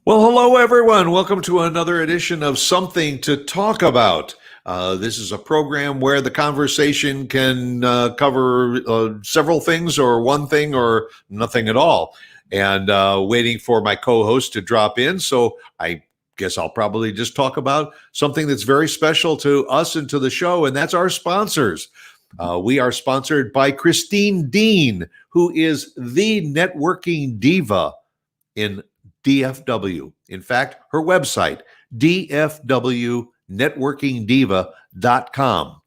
Well, hello, everyone. Welcome to another edition of Something to Talk About. This is a program where the conversation can cover several things, or one thing, or nothing at all. And waiting for my co host to drop in. So I guess I'll probably just talk about something that's very special to us and to the show, and that's our sponsors. We are sponsored by Christine Dean, who is the networking diva in DFW. In fact, her website, dfwnetworkingdiva.com.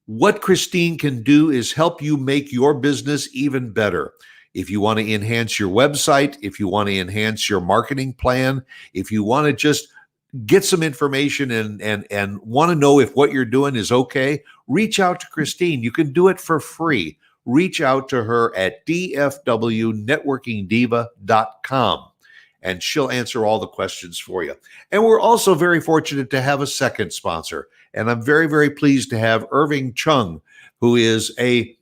What Christine can do is help you make your business even better. If you want to enhance your website, if you want to enhance your marketing plan, if you want to just get some information and want to know if what you're doing is okay, reach out to Christine. You can do it for free. Reach out to her at dfwnetworkingdiva.com. and she'll answer all the questions for you. And we're also very fortunate to have a second sponsor. And I'm very, very pleased to have Irving Chung, who is a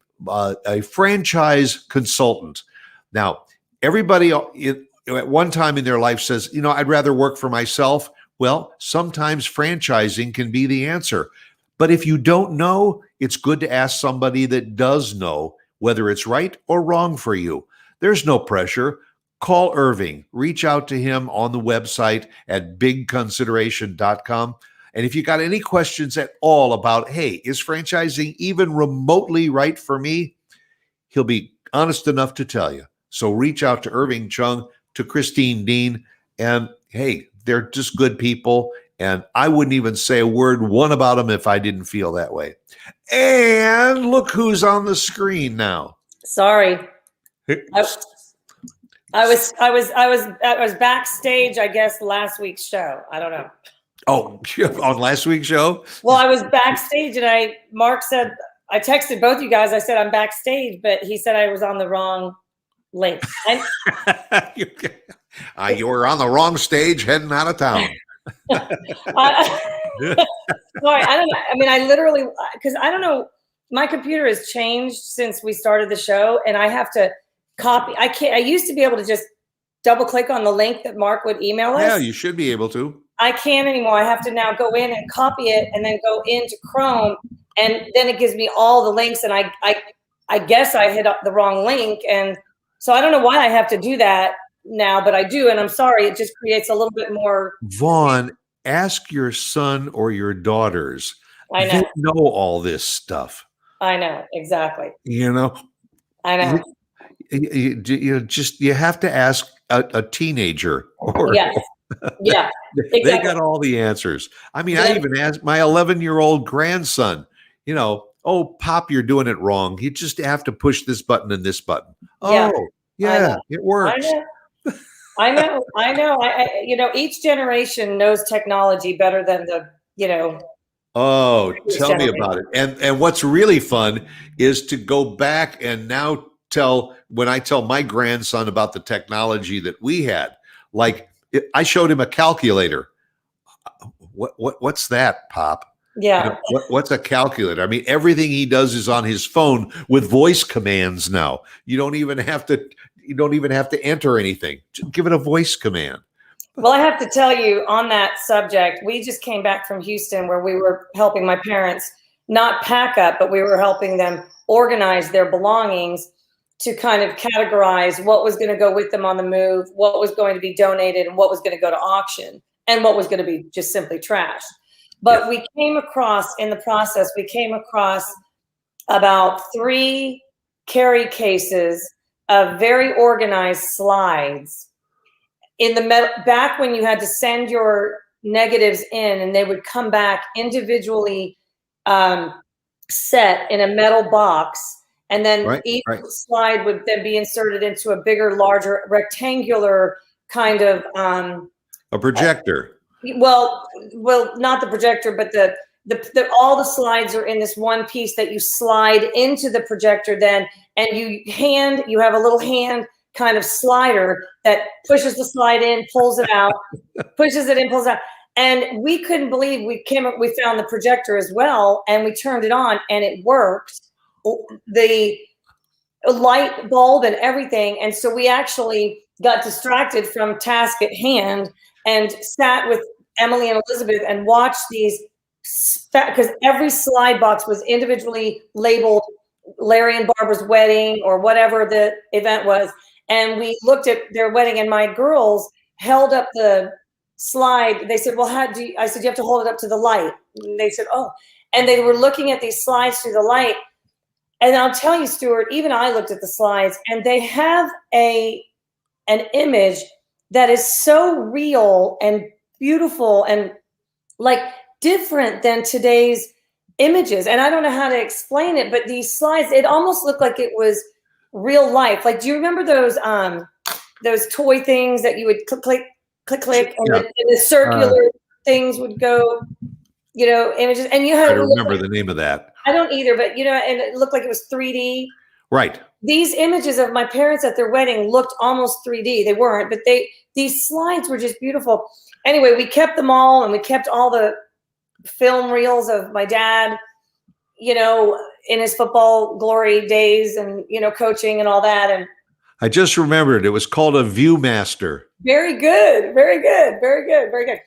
franchise consultant. Now, everybody at one time in their life says, I'd rather work for myself. Well, sometimes franchising can be the answer. But if you don't know, it's good to ask somebody that does know whether it's right or wrong for you. There's no pressure. Call Irving, reach out to him on the website at bigconsideration.com. And if you got any questions at all about, hey, is franchising even remotely right for me? He'll be honest enough to tell you. So reach out to Irving Chung, to Christine Dean, and hey, they're just good people. And I wouldn't even say a one about them if I didn't feel that way. And look who's on the screen now. Sorry. I was backstage, I guess, last week's show. I don't know. Oh, on last week's show? Well, I was backstage, and Mark said, I texted both you guys. I said, I'm backstage, but he said I was on the wrong link. You were on the wrong stage heading out of town. Sorry, I don't know. I mean, I literally, because I don't know, my computer has changed since we started the show, and I have to copy. I used to be able to just double click on the link that Mark would email us. Yeah, you should be able to. I can't anymore. I have to now go in and copy it and then go into Chrome, and then it gives me all the links, and I guess I hit up the wrong link, and so I don't know why I have to do that now, but I do, and I'm sorry. It just creates a little bit more. Vaughn, ask your son or your daughters. I know. They know all this stuff. I know, exactly. I know. You have to ask a teenager. Yes. Yeah. Exactly. They got all the answers. I mean, I even asked my 11-year-old grandson, oh, Pop, you're doing it wrong. You just have to push this button and this button. Oh, yeah, it works. I know. Each generation knows technology better than Oh, tell me about it. And what's really fun is to go back and now when I tell my grandson about the technology that we had, like I showed him a calculator. What's that, Pop? Yeah. What's a calculator? I mean, everything he does is on his phone with voice commands now. You don't even have to enter anything. Just give it a voice command. Well, I have to tell you on that subject, we just came back from Houston where we were helping my parents not pack up, but we were helping them organize their belongings to kind of categorize what was going to go with them on the move, what was going to be donated, and what was going to go to auction, and what was going to be just simply trashed. But we came across, in the process, about 3 carry cases of very organized slides in the back when you had to send your negatives in, and they would come back individually set in a metal box. And then each slide would then be inserted into a bigger, larger, rectangular kind of a projector. Well, not the projector, but all the slides are in this one piece that you slide into the projector then, and you have a little hand kind of slider that pushes the slide in, pulls it out, pushes it in, pulls it out. And we couldn't believe we found the projector as well, and we turned it on and it worked. The light bulb and everything. And so we actually got distracted from task at hand and sat with Emily and Elizabeth and watched these, because every slide box was individually labeled Larry and Barbara's wedding or whatever the event was. And we looked at their wedding, and my girls held up the slide. They said, well, how do you, I said, you have to hold it up to the light. And they said, oh, and they were looking at these slides through the light. And I'll tell you, Stuart, even I looked at the slides, and they have an image that is so real and beautiful and like different than today's images. And I don't know how to explain it, but these slides, it almost looked like it was real life. Like, do you remember those toy things that you would click, and, Yeah. the circular things would go, images, and you had I don't remember the name of that. I don't either, but and it looked like it was 3D. Right. These images of my parents at their wedding looked almost 3D. They weren't, but these slides were just beautiful. Anyway, we kept them all, and we kept all the film reels of my dad, in his football glory days, and coaching and all that. And I just remembered it was called a Viewmaster. very good, very good, very good, very good.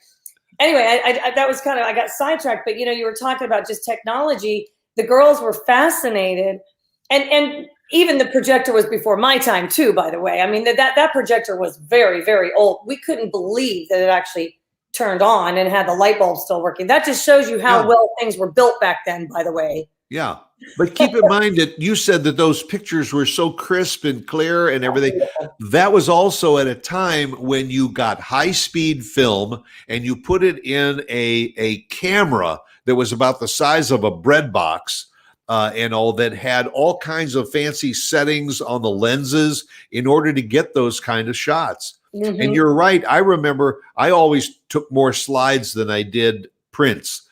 Anyway, I that was I got sidetracked, but you were talking about just technology. The girls were fascinated, and even the projector was before my time too, by the way. I mean, that projector was very, very old. We couldn't believe that it actually turned on and had the light bulb still working. That just shows you how well things were built back then, by the way. Yeah. But keep in mind that you said that those pictures were so crisp and clear and everything. That was also at a time when you got high-speed film and you put it in a camera that was about the size of a bread box, and all that had all kinds of fancy settings on the lenses in order to get those kind of shots. Mm-hmm. And you're right. I remember I always took more slides than I did prints.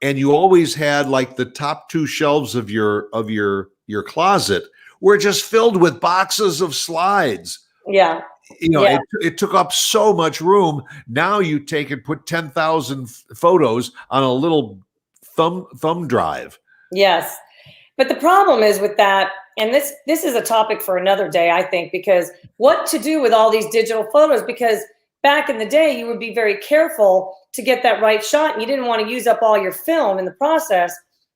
And you always had like the top two shelves of your closet were just filled with boxes of slides. Yeah. It took up so much room. Now you take and put 10,000 photos on a little thumb drive. Yes. But the problem is with that, and this is a topic for another day, I think, because what to do with all these digital photos, because back in the day, you would be very careful to get that right shot, and you didn't want to use up all your film in the process.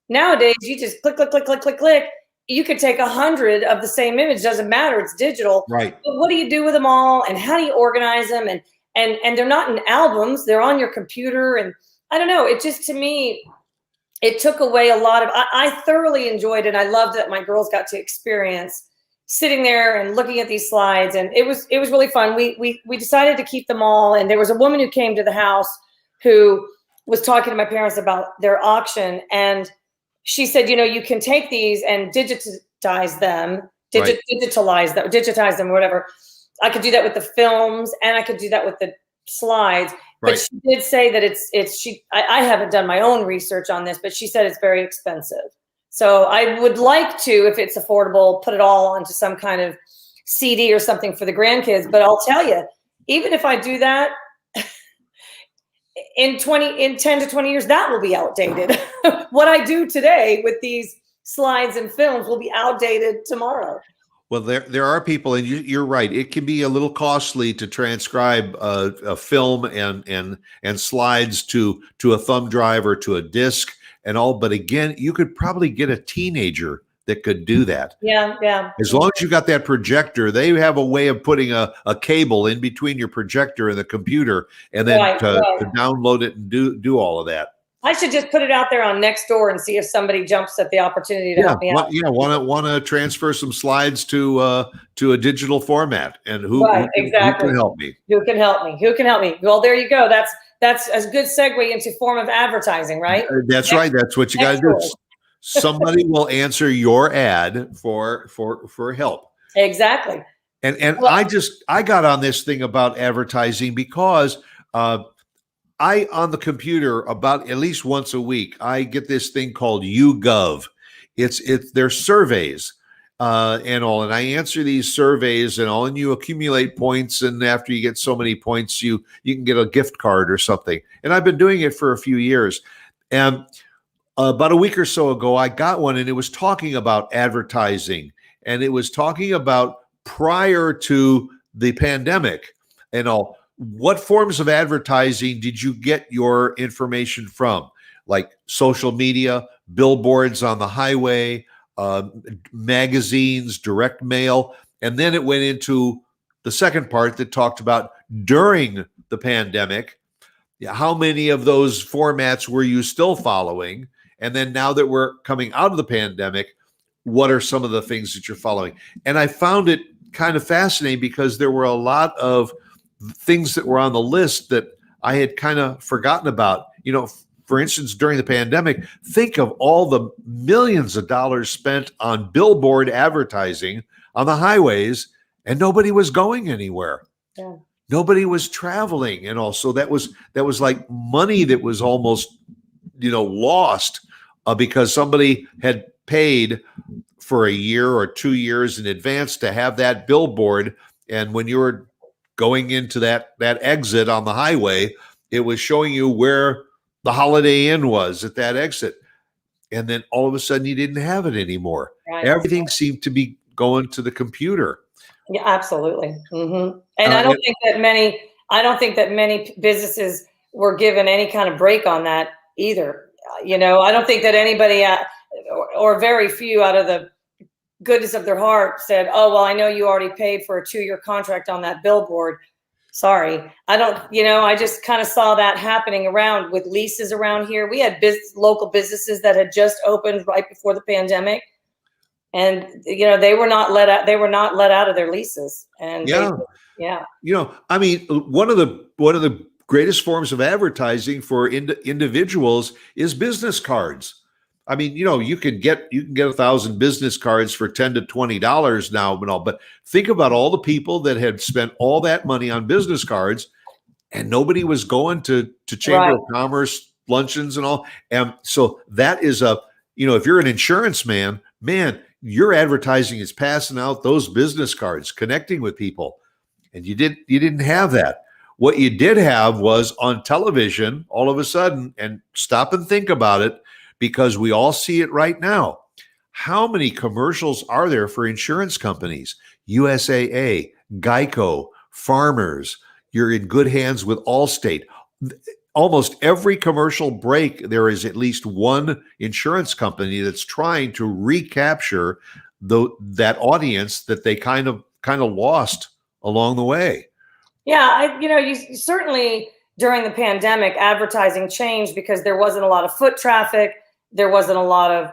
Nowadays, you just click, click, click, click, click, click. You could take 100 of the same image. Doesn't matter. It's digital. Right. But what do you do with them all, and how do you organize them? And they're not in albums. They're on your computer. And I don't know. It just, to me, it took away a lot of, I thoroughly enjoyed it. I loved that my girls got to experience sitting there and looking at these slides. And it was really fun. We decided to keep them all. And there was a woman who came to the house who was talking to my parents about their auction. And she said, you can take these and digitize them, digitize them, whatever. I could do that with the films, and I could do that with the slides. But right. She did say that I haven't done my own research on this, but she said it's very expensive. So I would like to, if it's affordable, put it all onto some kind of CD or something for the grandkids. But I'll tell you, even if I do that, in 10 to 20 years, that will be outdated. What I do today with these slides and films will be outdated tomorrow. Well, there are people, and you're right. It can be a little costly to transcribe a film and slides to a thumb drive or to a disc and all. But again, you could probably get a teenager that could do that. Yeah. As long as you got that projector, they have a way of putting a cable in between your projector and the computer, and then to download it and do all of that. I should just put it out there on Nextdoor and see if somebody jumps at the opportunity to help me out. Want to transfer some slides to a digital format, and who can help me? Who can help me? Well, there you go. That's a good segue into form of advertising, right? That's right. That's what you got to do. Somebody will answer your ad for help. Exactly. And I got on this thing about advertising because I, on the computer, about at least once a week, I get this thing called YouGov. They're surveys and all, and I answer these surveys and all, and you accumulate points, and after you get so many points, you can get a gift card or something. And I've been doing it for a few years. And about a week or so ago, I got one, and it was talking about advertising, and it was talking about prior to the pandemic and all, what forms of advertising did you get your information from? Like social media, billboards on the highway, magazines, direct mail. And then it went into the second part that talked about during the pandemic. How many of those formats were you still following? And then now that we're coming out of the pandemic, what are some of the things that you're following? And I found it kind of fascinating because there were a lot of things that were on the list that I had kind of forgotten about. For instance, during the pandemic, think of all the millions of dollars spent on billboard advertising on the highways, and nobody was going anywhere. Yeah. Nobody was traveling, and also that was like money that was almost lost because somebody had paid for a year or 2 years in advance to have that billboard, and when you were going into that exit on the highway, it was showing you where the Holiday Inn was at that exit. And then all of a sudden you didn't have it anymore. Right. Everything seemed to be going to the computer. Yeah, absolutely. And I don't think that many businesses were given any kind of break on that either. I don't think that anybody or very few out of the goodness of their heart said, "Oh, well, I know you already paid for a 2-year contract on that billboard. Sorry." I don't, I just kind of saw that happening around with leases around here. We had local businesses that had just opened right before the pandemic, and they were not let out. They were not let out of their leases. And yeah. I mean, one of the greatest forms of advertising for individuals is business cards. I mean, you can get 1,000 business cards for $10 to $20 now, but think about all the people that had spent all that money on business cards, and nobody was going to Chamber of Commerce luncheons and all. And so that is if you're an insurance man, your advertising is passing out those business cards, connecting with people, and you didn't have that. What you did have was on television all of a sudden, and stop and think about it, because we all see it right now. How many commercials are there for insurance companies? USAA, Geico, Farmers. You're in good hands with Allstate. Almost every commercial break, there is at least one insurance company that's trying to recapture that audience that they kind of lost along the way. Yeah, you certainly, during the pandemic, advertising changed because there wasn't a lot of foot traffic. There wasn't a lot of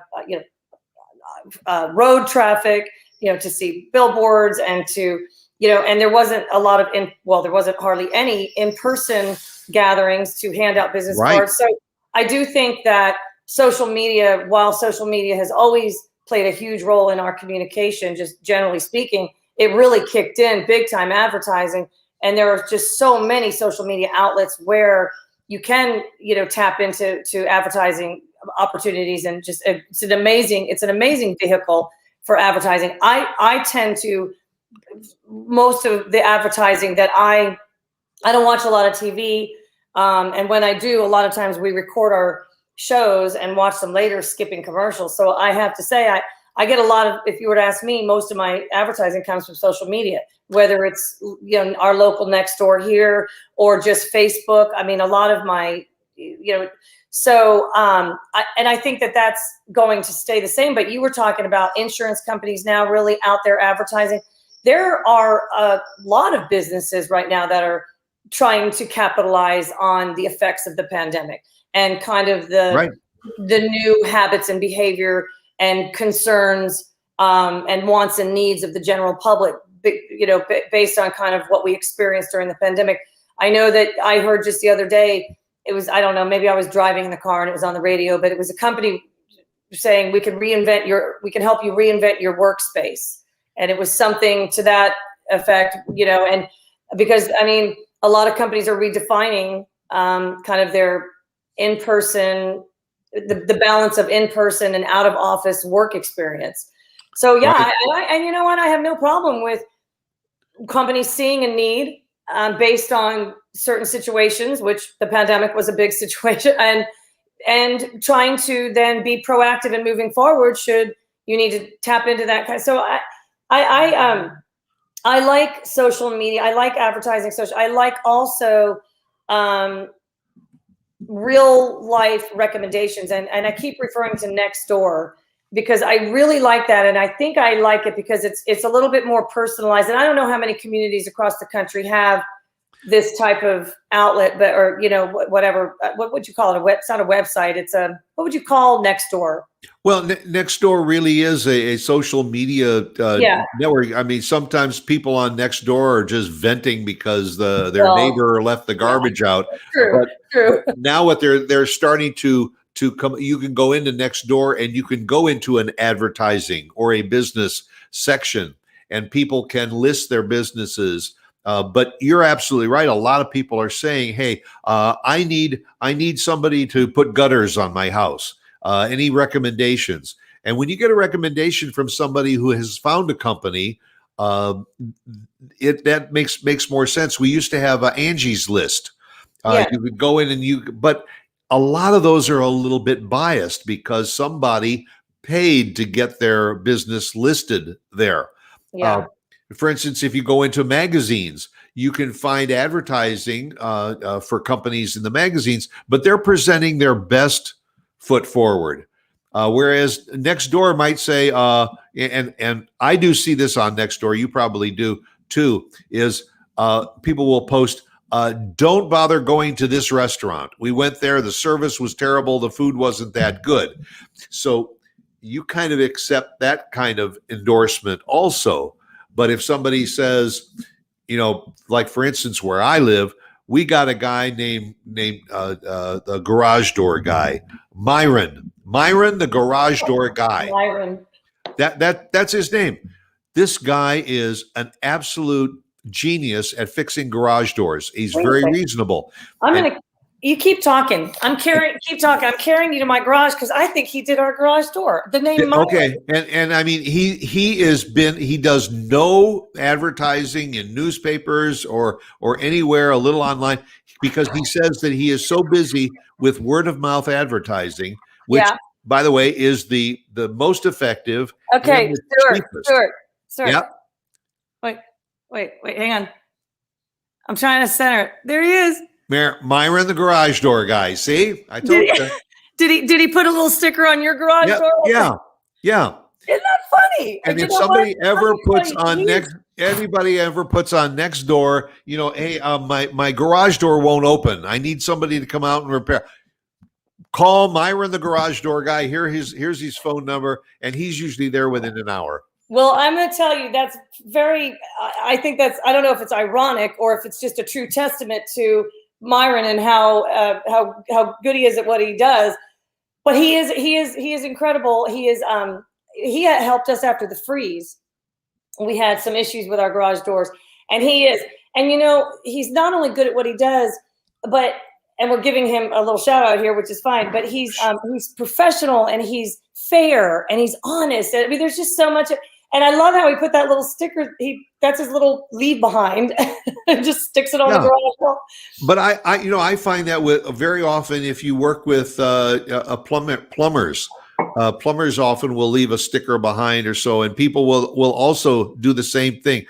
road traffic, to see billboards and to, and there wasn't a lot of there wasn't hardly any in-person gatherings to hand out business cards. So I do think that social media, while social media has always played a huge role in our communication, just generally speaking, it really kicked in big time advertising. And there are just so many social media outlets where you can, tap into advertising opportunities, and just it's an amazing vehicle for advertising. I tend to, most of the advertising that I don't watch a lot of TV, and when I do, a lot of times we record our shows and watch them later, skipping commercials. So I have to say, I get a lot of, if you were to ask me, most of my advertising comes from social media, whether it's, our local next door here or just Facebook. I mean, a lot of my, so I think that that's going to stay the same. But you were talking about insurance companies now really out there advertising. There are a lot of businesses right now that are trying to capitalize on the effects of the pandemic and kind of the new habits and behavior and concerns and wants and needs of the general public, based on kind of what we experienced during the pandemic. I know that I heard just the other day, it was, I don't know, maybe I was driving in the car and it was on the radio, but it was a company saying we can help you reinvent your workspace. And it was something to that effect, and because, I mean, a lot of companies are redefining kind of their in-person, the balance of in-person and out of office work experience. So yeah, and you know what? I have no problem with companies seeing a need based on certain situations, which the pandemic was a big situation, and trying to then be proactive and moving forward should you need to tap into that kind. So I like social media. I like advertising social. I like also um, real life recommendations. And I keep referring to Nextdoor because I really like that. And I think I like it because it's a little bit more personalized. And I don't know how many communities across the country have this type of outlet, but, or, you know, whatever, what would you call it? It's not a website. It's a, what would you call Nextdoor? Well, Nextdoor really is a social media Yeah. network. I mean, sometimes people on Nextdoor are just venting because their Well, neighbor left the yeah, garbage out. true, But true. now what they're starting to come, you can go into Nextdoor and you can go into an advertising or a business section, and people can list their businesses. But you're absolutely right. A lot of people are saying, "Hey, I need somebody to put gutters on my house. Any recommendations?" And when you get a recommendation from somebody who has found a company, uh, that makes more sense. We used to have Angie's List. Yeah. You could go in but a lot of those are a little bit biased because somebody paid to get their business listed there. Uh, Yeah. for instance, if you go into magazines, you can find advertising for companies in the magazines, but they're presenting their best foot forward. Whereas Nextdoor might say, and I do see this on Nextdoor, you probably do too, is people will post, don't bother going to this restaurant. We went there, the service was terrible, the food wasn't that good. So you kind of accept that kind of endorsement also. But if somebody says, you know, like for instance, where I live, we got a guy named the garage door guy, Myron, the garage door guy. Myron. That's his name. This guy is an absolute genius at fixing garage doors. He's Wait a very second. reasonable. I'm And gonna. You keep talking. Keep talking. I'm carrying you to my garage because I think he did our garage door. The name Myron. okay, and I mean he does no advertising in newspapers or anywhere, a little online, because he says that he is so busy with word of mouth advertising, which, Yeah. by the way, is the most effective and Okay, the Stuart. cheapest. Stuart. Yep. Wait. Hang on. I'm trying to center it. There he is. Myron, the garage door guy. See, I told you. Did he put a little sticker on your garage Yep. door? Yeah. Isn't that funny? And You if know somebody what? ever puts Funny. on anybody ever puts on Nextdoor, you know, hey, my garage door won't open. I need somebody to come out and repair. Call Myron, the garage door guy. Here's his phone number, and he's usually there within an hour. Well, I'm going to tell you that's very. I think that's. I don't know if it's ironic or if it's just a true testament to Myron and how good he is at what he does. But he is incredible. He had helped us after the freeze. We had some issues with our garage doors, and you know, he's not only good at what he does, but, and we're giving him a little shout out here, which is fine, but he's professional and he's fair and he's honest. I mean, there's just so much. And I love how he put that little sticker. That's his little leave behind and just sticks it on the garage wall. But I find that very often if you work with plumbers, plumbers often will leave a sticker behind or so, and people will also do the same thing.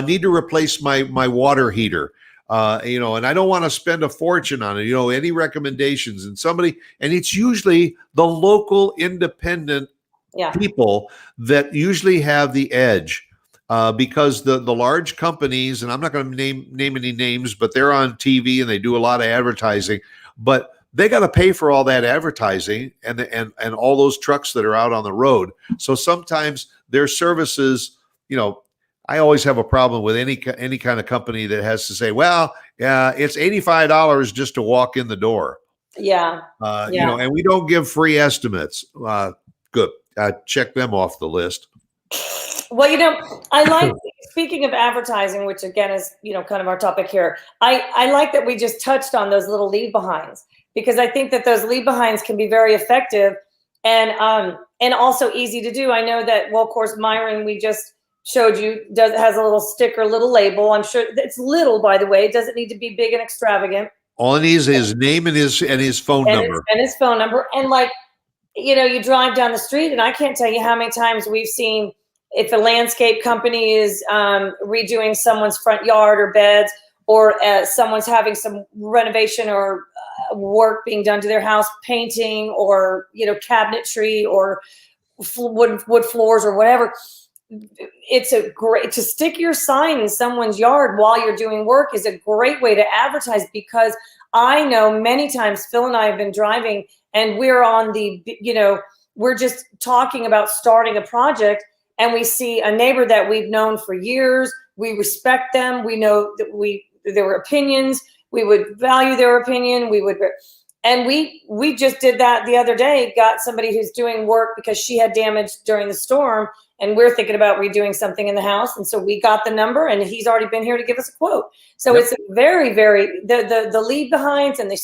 Need to replace my water heater. You know, and I don't want to spend a fortune on it. You know, any recommendations? And it's usually the local independent people that usually have the edge, because the large companies, and I'm not going to name any names, but they're on TV and they do a lot of advertising, but they got to pay for all that advertising and all those trucks that are out on the road. So sometimes their services, you know, I always have a problem with any kind of company that has to say, well, it's $85 just to walk in the door. Yeah. You know, and we don't give free estimates. Good. Check them off the list. Well, you know, I like, speaking of advertising, which again is, you know, kind of our topic here. I like that we just touched on those little leave behinds, because I think that those leave behinds can be very effective and also easy to do. I know that, well, of course, Myron, we just showed you, has a little sticker, little label. I'm sure it's little, by the way. It doesn't need to be big and extravagant. All it needs is his name and his phone number. And his phone number. And like, you know, you drive down the street and I can't tell you how many times we've seen if a landscape company is redoing someone's front yard or beds, or someone's having some renovation or work being done to their house, painting or, cabinetry or wood floors or whatever. It's a great to stick your sign in someone's yard while you're doing work is a great way to advertise, because I know many times Phil and I have been driving and we're on the, we're just talking about starting a project, and we see a neighbor that we've known for years. We respect them. We know that their opinions, we would value their opinion. And we just did that the other day, got somebody who's doing work because she had damage during the storm, and we're thinking about redoing something in the house. And so we got the number, and he's already been here to give us a quote. So It's a very, very, the leave behinds and the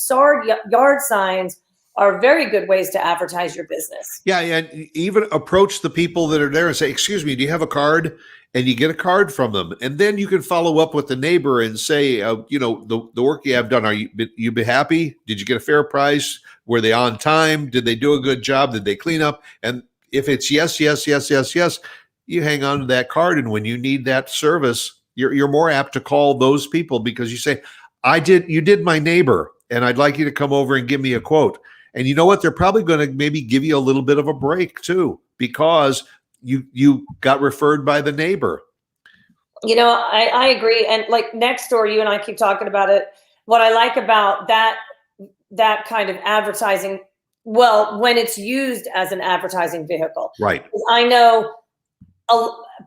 yard signs are very good ways to advertise your business. Yeah, and even approach the people that are there and say, "Excuse me, do you have a card?" And you get a card from them, and then you can follow up with the neighbor and say, the work you have done, you be happy? Did you get a fair price? Were they on time? Did they do a good job? Did they clean up? And if it's yes, yes, yes, yes, yes, you hang on to that card, and when you need that service, you're more apt to call those people, because you say, you did my neighbor, and I'd like you to come over and give me a quote. And you know what? They're probably going to maybe give you a little bit of a break too, because you got referred by the neighbor. I agree. And like next door, you and I keep talking about it. What I like about that kind of advertising, well, when it's used as an advertising vehicle, right? I know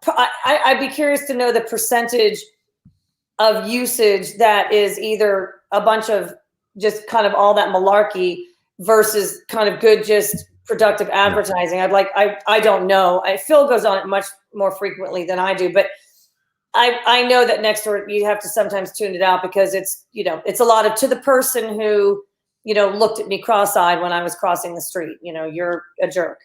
I'd be curious to know the percentage of usage that is either a bunch of just kind of all that malarkey versus kind of good, just productive advertising. I don't know. Phil goes on it much more frequently than I do, but I know that next door you have to sometimes tune it out, because it's a lot of, to the person who looked at me cross-eyed when I was crossing the street, you're a jerk.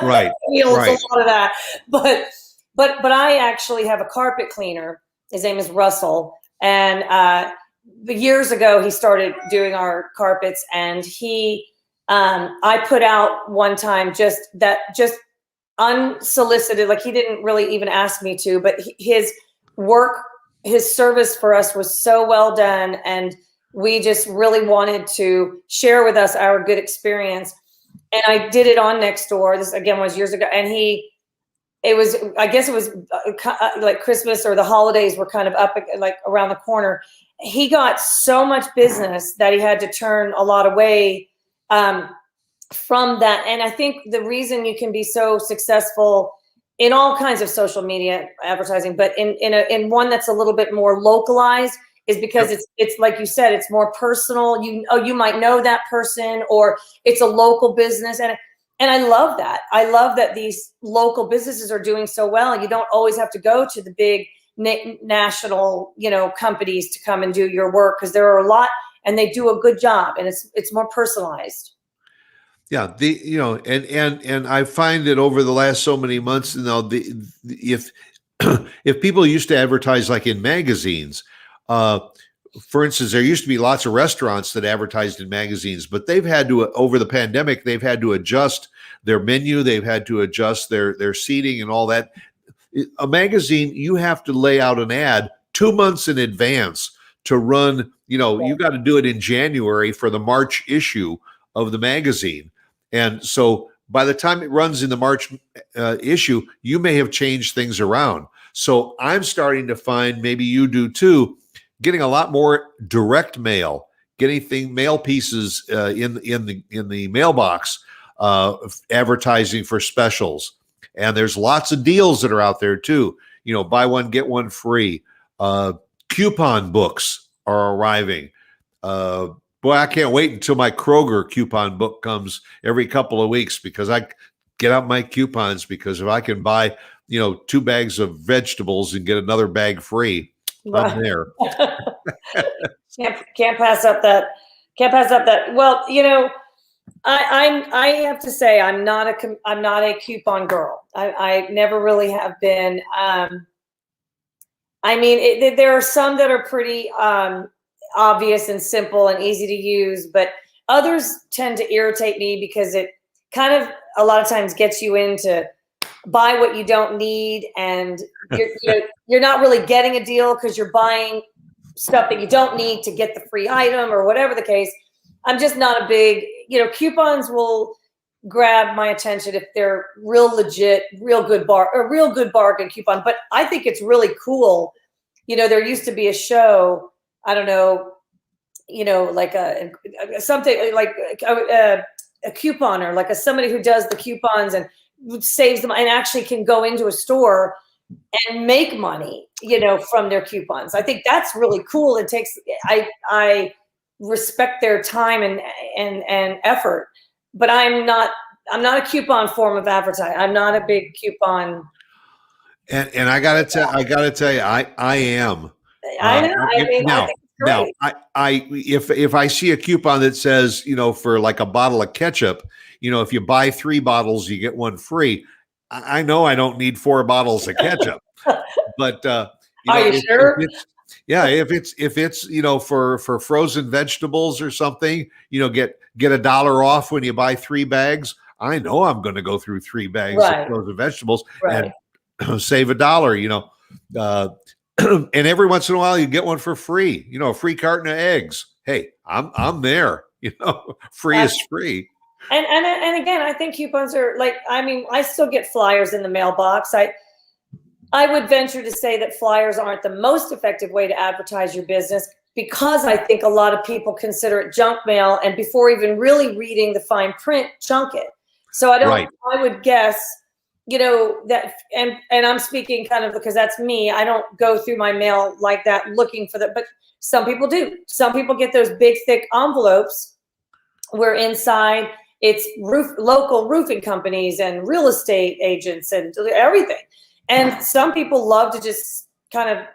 Right. It's a lot of that. But I actually have a carpet cleaner. His name is Russell, and years ago he started doing our carpets, and I put out one time just unsolicited, like he didn't really even ask me to, but his service for us was so well done, and we just really wanted to share with us our good experience. And I did it on Nextdoor. This again was years ago, and I guess it was like Christmas or the holidays were kind of up like around the corner. He got so much business that he had to turn a lot away from that. And I think the reason you can be so successful in all kinds of social media advertising, but in one that's a little bit more localized, is because it's like you said, it's more personal. You might know that person, or it's a local business. And I love that. I love that these local businesses are doing so well. You don't always have to go to the big national, companies to come and do your work, because there are a lot, and they do a good job, and it's more personalized. Yeah, and I find that over the last so many months now, if people used to advertise like in magazines, for instance, there used to be lots of restaurants that advertised in magazines, but they've had to, over the pandemic, they've had to adjust their menu, they've had to adjust their seating and all that. A magazine, you have to lay out an ad 2 months in advance to run. You got to do it in January for the March issue of the magazine. And so by the time it runs in the March issue, you may have changed things around. So I'm starting to find, maybe you do too, getting a lot more direct mail, getting mail pieces in the mailbox, advertising for specials. And there's lots of deals that are out there too. Buy one, get one free. Coupon books are arriving. Boy, I can't wait until my Kroger coupon book comes every couple of weeks, because I get out my coupons, because if I can buy, 2 bags of vegetables and get another bag free, I'm there. Can't pass up that. Well, I have to say I'm not a coupon girl. I never really have been. There are some that are pretty obvious and simple and easy to use, but others tend to irritate me, because it kind of a lot of times gets you into, buy what you don't need, and you're not really getting a deal because you're buying stuff that you don't need to get the free item or whatever the case. I'm just not a big, coupons will grab my attention if they're real legit, real good bargain coupon. But I think it's really cool. There used to be a show, I don't know, like something like a couponer, like somebody who does the coupons and saves them and actually can go into a store and make money, from their coupons. I think that's really cool. It takes, I respect their time and effort, but I'm not a coupon form of advertising. I'm not a big coupon. And I gotta tell you, I am. I know. I think it's Now, great. if I see a coupon that says, for like a bottle of ketchup, if you buy 3 bottles, you get 1 free. I know I don't need 4 bottles of ketchup, but Are you sure? If it's for frozen vegetables or something, get $1 off when you buy 3 bags. I know I'm going to go through 3 bags of frozen vegetables and save $1. And every once in a while you get one for free. A free carton of eggs. Hey, I'm there. Free is free. And again, I think coupons are I still get flyers in the mailbox. I would venture to say that flyers aren't the most effective way to advertise your business, because I think a lot of people consider it junk mail, and before even really reading the fine print, junk it. So I would guess, that, and I'm speaking kind of because that's me. I don't go through my mail like that looking for that, but some people do. Some people get those big, thick envelopes where inside it's local roofing companies and real estate agents and everything. And some people love to just kind of,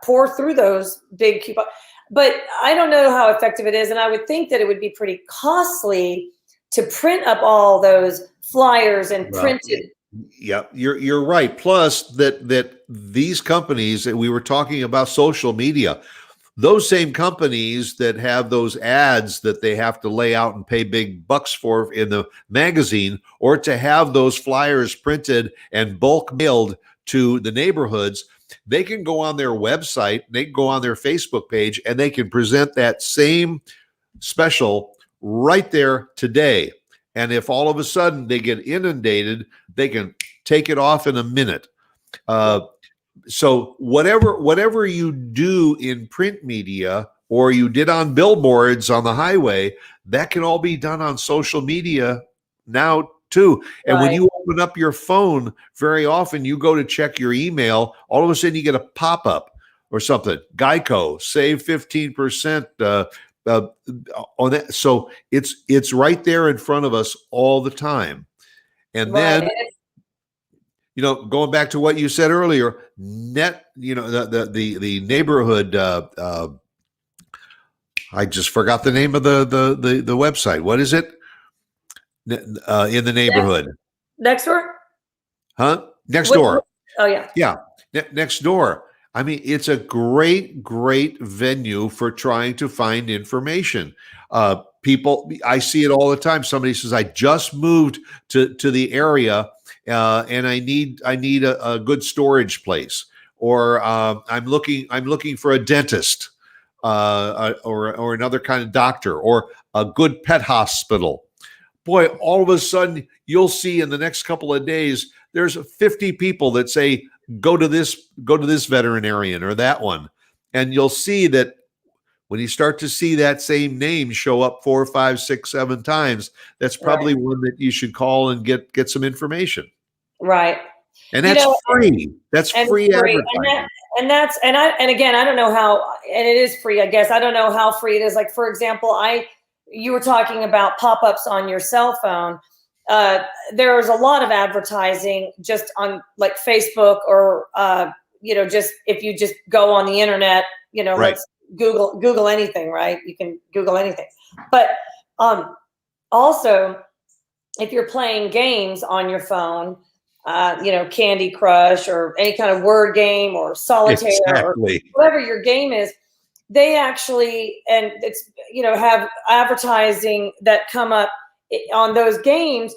pour through those big coupons. But I don't know how effective it is. And I would think that it would be pretty costly to print up all those flyers and printed. Yeah, you're right. Plus that these companies that we were talking about, social media, those same companies that have those ads that they have to lay out and pay big bucks for in the magazine, or to have those flyers printed and bulk mailed to the neighborhoods, they can go on their website, they can go on their Facebook page, and they can present that same special right there today. And if all of a sudden they get inundated, they can take it off in a minute. So whatever you do in print media, or you did on billboards on the highway, that can all be done on social media now too. And when you open up your phone, very often you go to check your email, all of a sudden you get a pop-up or something. Geico, save 15% on that. So it's right there in front of us all the time. And then going back to what you said earlier, the neighborhood. I just forgot the name of the website. What is it? In the neighborhood. Next door? Huh? Next door. Oh yeah. Yeah. Next door. I mean, it's a great venue for trying to find information. People, I see it all the time. Somebody says, "I just moved to the area, and I need a good storage place," or I'm looking for a dentist, or another kind of doctor, or a good pet hospital. Boy, all of a sudden you'll see in the next couple of days there's 50 people that say, go to this veterinarian or that one. And you'll see that when you start to see that same name show up 4, 5, 6, 7 times, that's probably one that you should call and get some information. Right. And that's free. That's free advertising. And again, I don't know how, and it is free, I guess. I don't know how free it is. Like, for example, you were talking about pop-ups on your cell phone. There's a lot of advertising just on like Facebook, or just if you just go on the internet, let's Google anything, right? You can Google anything. But also, if you're playing games on your phone, Candy Crush or any kind of word game or solitaire or whatever your game is, they actually, and it's, have advertising that come up on those games,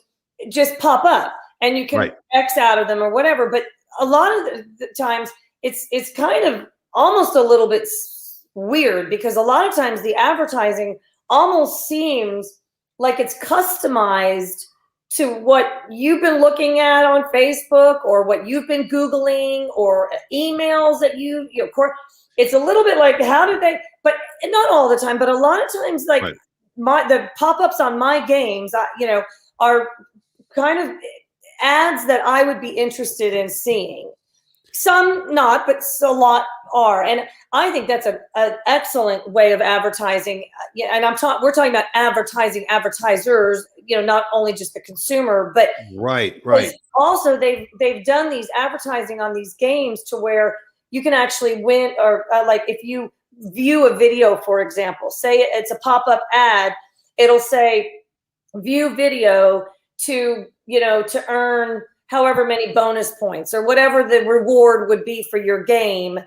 just pop up, and you can Right. X out of them or whatever. But a lot of the times it's kind of almost a little bit weird, because a lot of times the advertising almost seems like it's customized to what you've been looking at on Facebook, or what you've been Googling, or emails that of course, it's a little bit like, how did they, but not all the time, but a lot of times, like Right. the pop-ups on my games, are kind of ads that I would be interested in seeing. Some not, but a lot are. And I think that's an excellent way of advertising. Yeah, and we're talking about advertisers, not only just the consumer, but Right. Right. also they've done these advertising on these games to where you can actually win, or like if you view a video, for example, say it's a pop-up ad, it'll say view video to earn however many bonus points or whatever the reward would be for your game,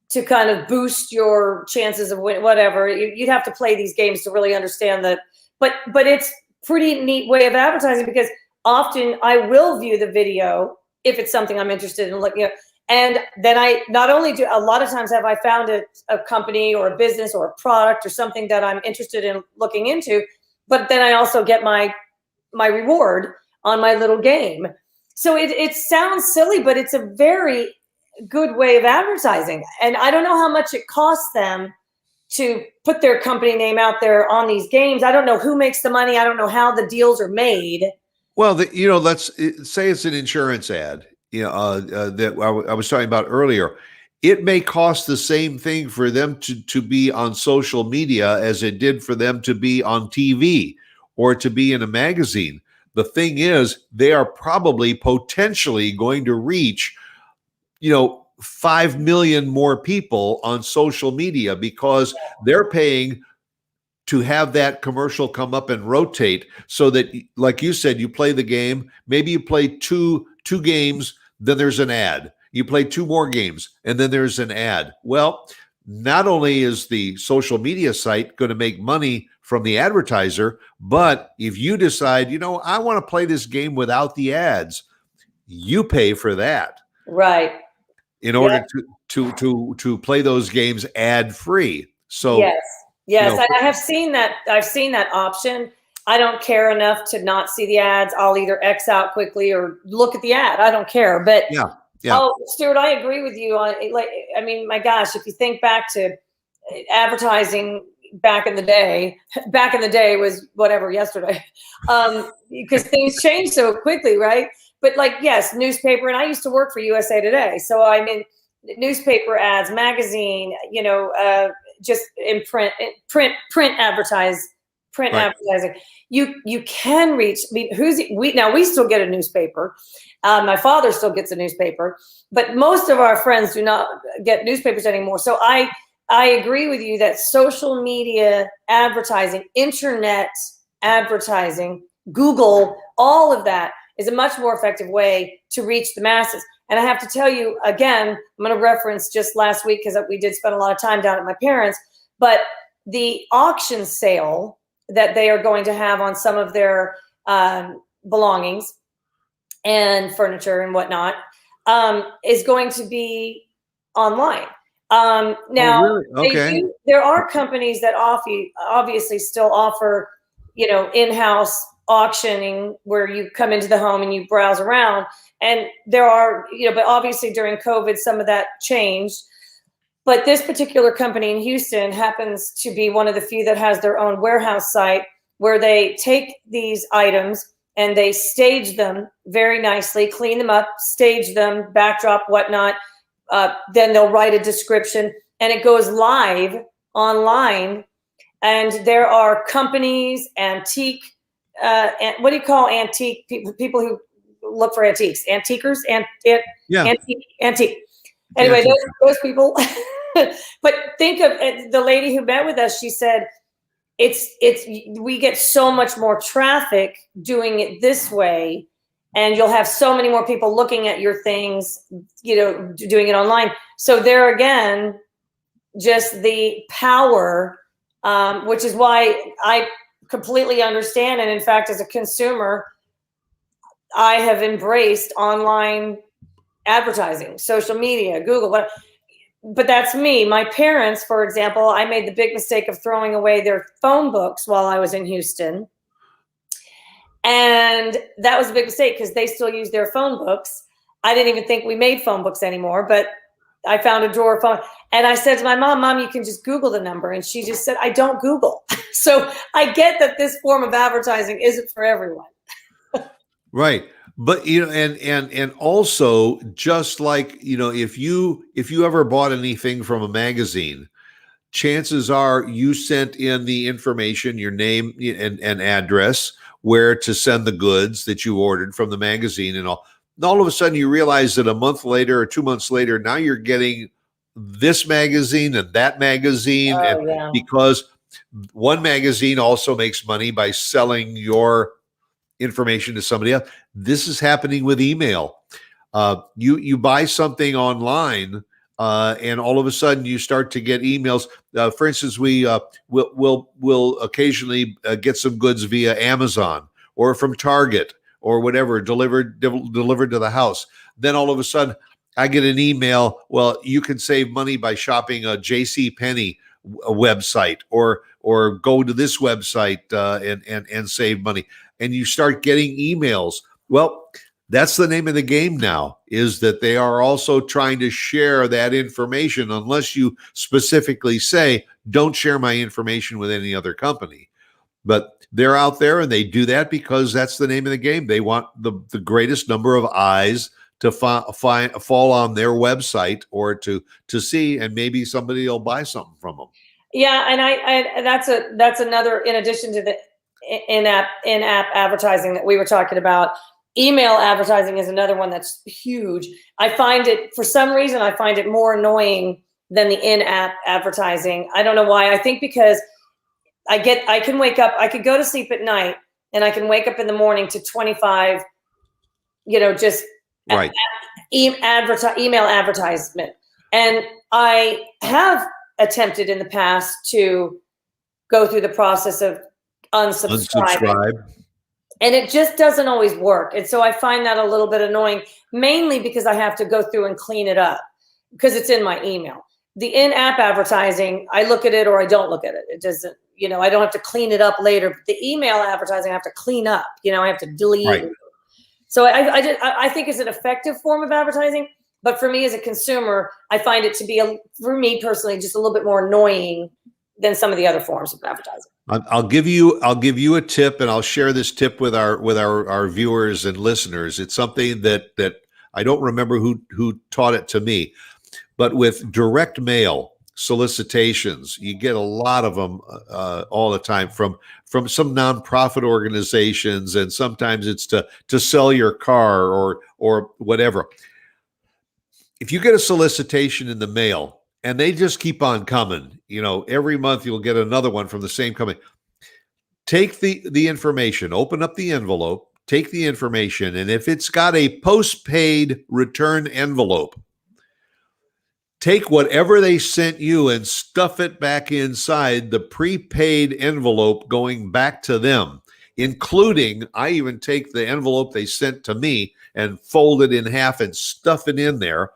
to kind of boost your chances of winning, whatever. You'd have to play these games to really understand that. But it's pretty neat way of advertising, because often I will view the video if it's something I'm interested in looking at. And then I not only do, a lot of times have I found a company or a business or a product or something that I'm interested in looking into, but then I also get my reward on my little game. So it sounds silly, but it's a very good way of advertising. And I don't know how much it costs them to put their company name out there on these games. I don't know who makes the money. I don't know how the deals are made. Well, let's say it's an insurance ad, that I was talking about earlier. It may cost the same thing for them to be on social media as it did for them to be on TV or to be in a magazine. The thing is, they are probably potentially going to reach, 5 million more people on social media, because they're paying to have that commercial come up and rotate, so that, like you said, you play the game, maybe you play two games, then there's an ad. You play two more games, and then there's an ad. Well, not only is the social media site going to make money from the advertiser, but if you decide, I want to play this game without the ads, you pay for that. Right. In order to play those games ad free. So yes, I have seen that. I've seen that option. I don't care enough to not see the ads. I'll either X out quickly or look at the ad. I don't care. But yeah. Oh, Stuart, I agree with you on, like, I mean, my gosh, if you think back to advertising back in the day was whatever, yesterday, because things change so quickly, right? But like, yes, newspaper, and I used to work for USA Today, so I mean, newspaper ads, magazine, just in print advertising. You can reach. I mean, we still get a newspaper. My father still gets a newspaper, but most of our friends do not get newspapers anymore. So I agree with you that social media advertising, internet advertising, Google, all of that is a much more effective way to reach the masses. And I have to tell you, again, I'm going to reference just last week, because we did spend a lot of time down at my parents', but the auction sale that they are going to have on some of their belongings and furniture and whatnot is going to be online. Now, really? Okay. There are companies that obviously still offer, in-house auctioning, where you come into the home and you browse around. And there are, but obviously during COVID, some of that changed. But this particular company in Houston happens to be one of the few that has their own warehouse site, where they take these items and they stage them very nicely, clean them up, stage them, backdrop, whatnot. Then they'll write a description, and it goes live online. And there are companies, antique, what do you call antique people who look for antiques? Antiquers? Antique. Anyway, those people. But think of the lady who met with us. She said, we get so much more traffic doing it this way, and you'll have so many more people looking at your things, doing it online. So there again, just the power, which is why I completely understand. And in fact, as a consumer, I have embraced online advertising, social media, Google, but that's me. My parents, for example, I made the big mistake of throwing away their phone books while I was in Houston. And that was a big mistake because they still use their phone books. I didn't even think we made phone books anymore, but I found a drawer phone. And I said to my mom, you can just Google the number. And she just said, I don't Google. So I get that this form of advertising isn't for everyone. Right. But and also, just like, if you ever bought anything from a magazine, chances are you sent in the information, your name and address, where to send the goods that you ordered from the magazine and all. And all of a sudden you realize that a month later or 2 months later, now you're getting this magazine and that magazine. And Yeah. because one magazine also makes money by selling your information to somebody else. This is happening with email. You buy something online, and all of a sudden you start to get emails. For instance, we'll occasionally get some goods via Amazon or from Target or whatever, delivered to the house. Then all of a sudden I get an email. Well, you can save money by shopping a JCPenney website, or go to this website and save money. And you start getting emails. Well, that's the name of the game now, is that they are also trying to share that information, unless you specifically say, don't share my information with any other company. But they're out there and they do that because that's the name of the game. They want the greatest number of eyes to fall on their website or to see, and maybe somebody will buy something from them. Yeah, and that's another, in addition to the in-app advertising that we were talking about. Email advertising is another one that's huge. I find it, for some reason, I find it more annoying than the in-app advertising. I don't know why. I think because I can wake up, I could go to sleep at night and I can wake up in the morning to 25, just right. Email advertisement. And I have attempted in the past to go through the process of unsubscribe. And it just doesn't always work. And so I find that a little bit annoying, mainly because I have to go through and clean it up because it's in my email. The in-app advertising, I look at it or I don't look at it. It doesn't, I don't have to clean it up later. But the email advertising, I have to clean up. I have to delete. Right. So I think it's an effective form of advertising. But for me as a consumer, I find it to be, for me personally, just a little bit more annoying than some of the other forms of advertising. I'll give you a tip, and I'll share this tip with our viewers and listeners. It's something that I don't remember who taught it to me, but with direct mail solicitations, you get a lot of them all the time from some nonprofit organizations, and sometimes it's to sell your car or whatever. If you get a solicitation in the mail and they just keep on coming, every month you'll get another one from the same company. Take the information, open up the envelope, take the information, and if it's got a postpaid return envelope, take whatever they sent you and stuff it back inside the prepaid envelope going back to them, including, I even take the envelope they sent to me and fold it in half and stuff it in there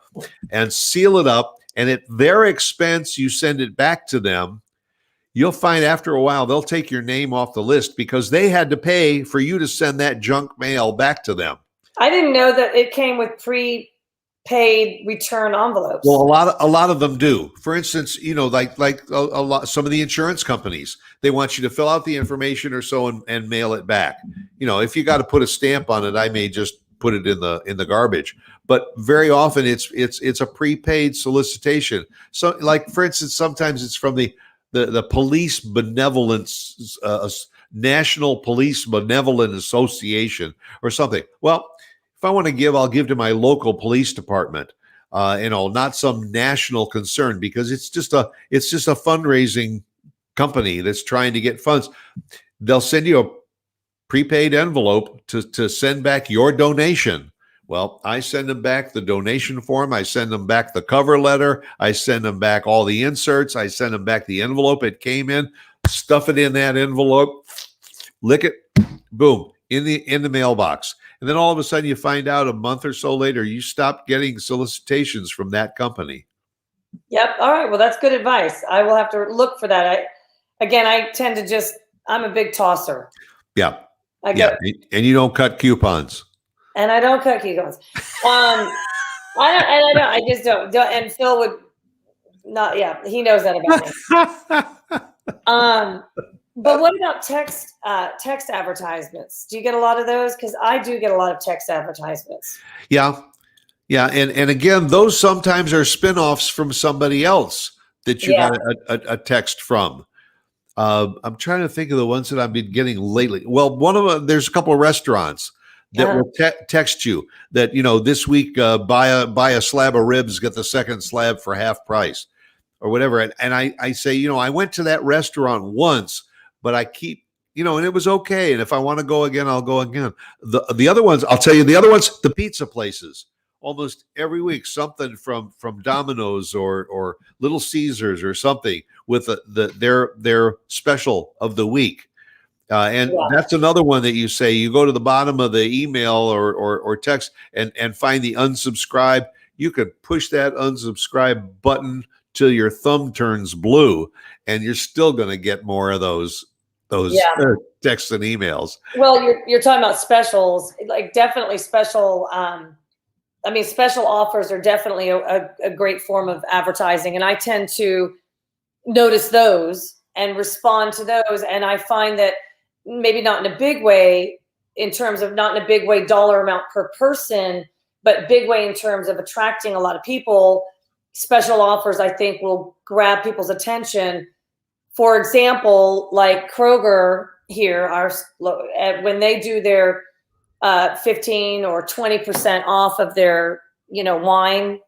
and seal it up. And at their expense, you send it back to them. You'll find after a while, they'll take your name off the list because they had to pay for you to send that junk mail back to them. I didn't know that it came with prepaid return envelopes. Well, a lot of them do. For instance, like a lot, some of the insurance companies, they want you to fill out the information or so and mail it back. If you got to put a stamp on it, I may just put it in the garbage. But very often it's a prepaid solicitation. So, like, for instance, sometimes it's from the police benevolence, National Police Benevolent Association or something. Well, if I want to give, I'll give to my local police department, not some national concern, because it's just a fundraising company that's trying to get funds. They'll send you a prepaid envelope to send back your donation. Well, I send them back the donation form. I send them back the cover letter. I send them back all the inserts. I send them back the envelope it came in, stuff it in that envelope, lick it, boom, in the mailbox. And then all of a sudden you find out a month or so later, you stopped getting solicitations from that company. Yep. All right. Well, that's good advice. I will have to look for that. I tend to just, I'm a big tosser. Yeah. I Yeah. go, And you don't cut coupons. and I don't cut coupons. I just don't. And Phil would not, yeah, he knows that about me. But what about text advertisements? Do you get a lot of those? Because I do get a lot of text advertisements. Yeah. Yeah. And again, those sometimes are spinoffs from somebody else that you got a text from. I'm trying to think of the ones that I've been getting lately. Well, there's a couple of restaurants that will text you that, this week, buy a slab of ribs, get the second slab for half price or whatever. And I say, I went to that restaurant once, but I keep, and it was okay. And if I want to go again, I'll go again. The other ones, I'll tell you, the pizza places. Almost every week, something from Domino's or Little Caesars or something with their special of the week, and that's another one that you say you go to the bottom of the email or text and find the unsubscribe. You could push that unsubscribe button till your thumb turns blue, and you're still going to get more of those texts and emails. Well, you're talking about specials, like definitely special. Special offers are definitely a great form of advertising. And I tend to notice those and respond to those. And I find that maybe not in a big way, not in a big way dollar amount per person, but big way in terms of attracting a lot of people. Special offers, I think, will grab people's attention. For example, like Kroger here, when they do their 15 or 20% off of their, wine.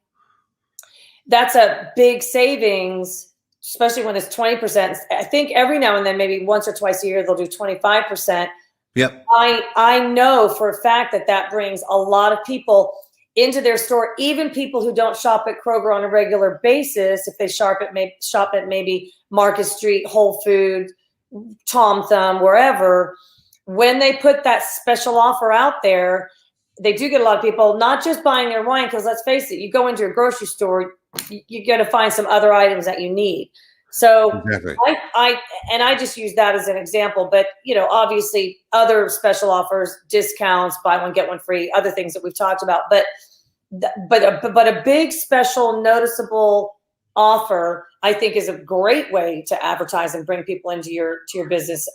That's a big savings, especially when it's 20%. I think every now and then, maybe once or twice a year, they'll do 25%. Yep. I know for a fact that brings a lot of people into their store, even people who don't shop at Kroger on a regular basis. If they shop at maybe Market Street, Whole Foods, Tom Thumb, wherever. When they put that special offer out there, they do get a lot of people not just buying their wine, because let's face it, you go into a grocery store, you got to find some other items that you need. So exactly. I just use that as an example, but obviously other special offers, discounts, buy one get one free, other things that we've talked about, but a big special noticeable offer, I think, is a great way to advertise and bring people into your business.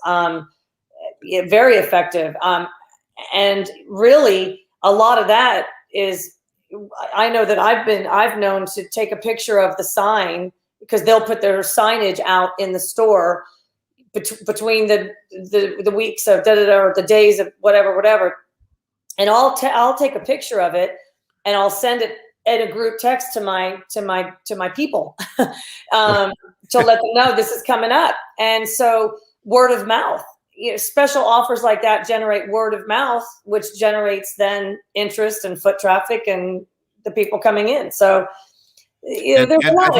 Very effective. And really a lot of that is, I know that I've known to take a picture of the sign, because they'll put their signage out in the store between the weeks of or the days of whatever. And I'll take a picture of it and I'll send it in a group text to my people to let them know this is coming up. And so word of mouth. Special offers like that generate word of mouth, which generates then interest and foot traffic and the people coming in. So there's a lot.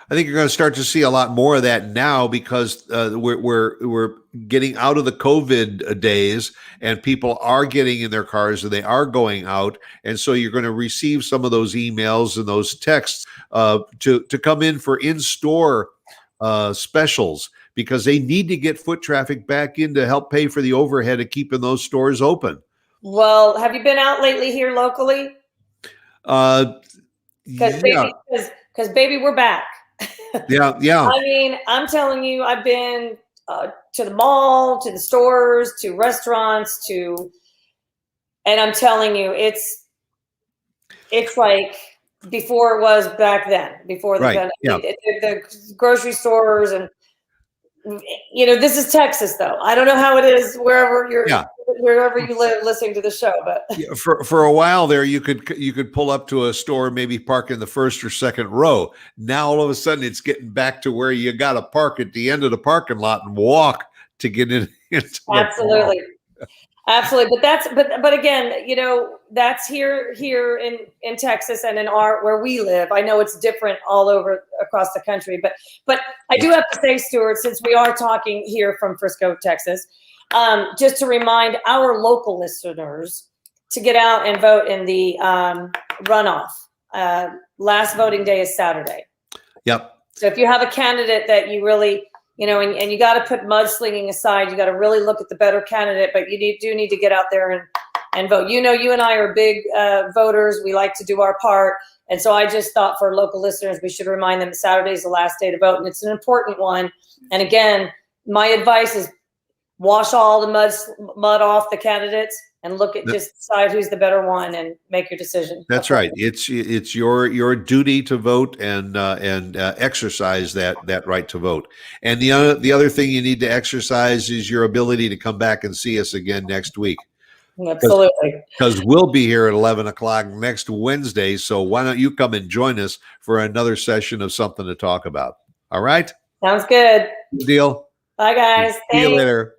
I think you're going to start to see a lot more of that now, because we're getting out of the COVID days, and people are getting in their cars and they are going out, and so you're going to receive some of those emails and those texts to come in for in-store specials, because they need to get foot traffic back in to help pay for the overhead of keeping those stores open. Well, have you been out lately here locally? Because baby, we're back. Yeah. I mean, I'm telling you, I've been to the mall, to the stores, to restaurants, and I'm telling you, it's like before it was back then, before the grocery stores. And this is Texas, though. I don't know how it is wherever you live listening to the show, but for a while there, you could pull up to a store, maybe park in the first or second row. Now all of a sudden it's getting back to where you got to park at the end of the parking lot and walk to get in. Absolutely. Absolutely. But again, that's here in Texas and in where we live. I know it's different all over across the country, but I do have to say, Stuart, since we are talking here from Frisco, Texas, just to remind our local listeners to get out and vote in the runoff. Last voting day is Saturday. Yep. So if you have a candidate that you really, and you got to put mudslinging aside, you got to really look at the better candidate, but you do need to get out there and vote. You and I are big voters. We like to do our part. And so I just thought for local listeners, we should remind them Saturday is the last day to vote. And it's an important one. And again, my advice is wash all the mud off the candidates and just decide who's the better one and make your decision. That's right. It's your duty to vote and exercise that right to vote. And the other thing you need to exercise is your ability to come back and see us again next week. Absolutely. Because we'll be here at 11 o'clock next Wednesday. So why don't you come and join us for another session of something to talk about? All right. Sounds good. Good deal. Bye, guys. See you later.